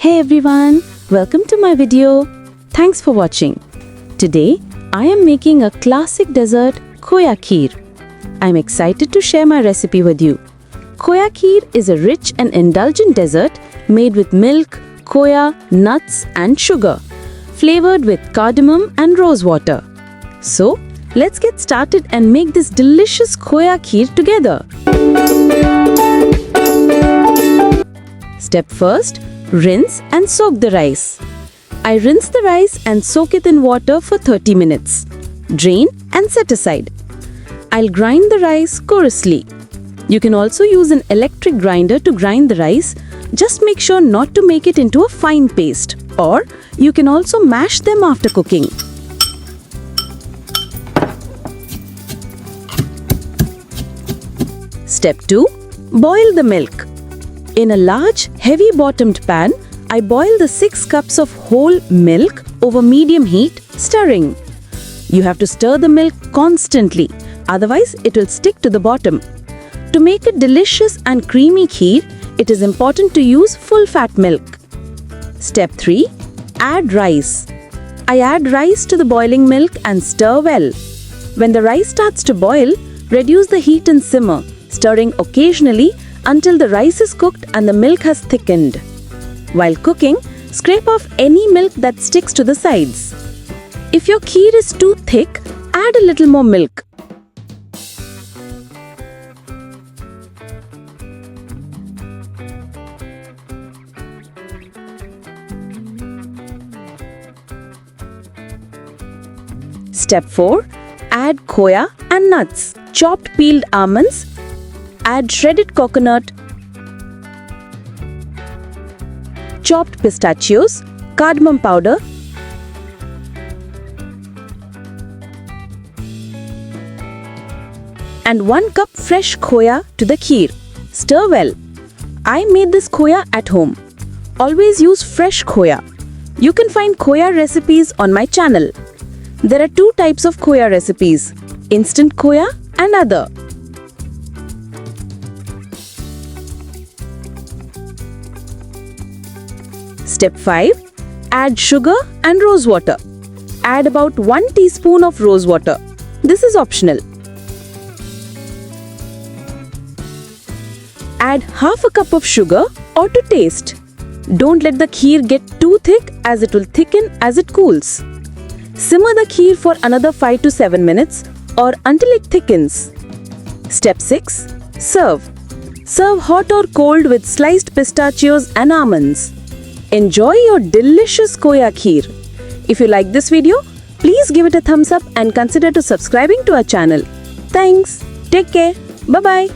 Hey everyone, welcome to my video. Thanks for watching. Today, I am making a classic dessert, Khoya Kheer. I'm excited to share my recipe with you. Khoya Kheer is a rich and indulgent dessert made with milk, khoya, nuts and sugar, flavored with cardamom and rose water. So, let's get started and make this delicious Khoya Kheer together. Step first, rinse and soak the rice. I rinse the rice and soak it in water for 30 minutes. Drain and set aside. I'll grind the rice coarsely. You can also use an electric grinder to grind the rice. Just make sure not to make it into a fine paste. Or you can also mash them after cooking. Step 2. Boil the milk. In a large, heavy-bottomed pan, I boil the 6 cups of whole milk over medium heat, stirring. You have to stir the milk constantly, otherwise it will stick to the bottom. To make a delicious and creamy kheer, it is important to use full-fat milk. Step 3. Add rice. I add rice to the boiling milk and stir well. When the rice starts to boil, reduce the heat and simmer, stirring occasionally until the rice is cooked and the milk has thickened. While cooking, scrape off any milk that sticks to the sides. If your kheer is too thick, add a little more milk. Step 4. Add khoya and nuts, chopped peeled almonds. Add shredded coconut, chopped pistachios, cardamom powder, and 1 cup fresh khoya to the kheer. Stir well. I made this khoya at home. Always use fresh khoya. You can find khoya recipes on my channel. There are 2 types of khoya recipes, instant khoya and other. Step 5. Add sugar and rose water. Add about 1 teaspoon of rose water. This is optional. Add half a cup of sugar or to taste. Don't let the kheer get too thick as it will thicken as it cools. Simmer the kheer for another 5 to 7 minutes or until it thickens. Step 6. Serve. Serve hot or cold with sliced pistachios and almonds. Enjoy your delicious Khoya Kheer. If you like this video, please give it a thumbs up and consider to subscribing to our channel. Thanks. Take care. Bye-bye.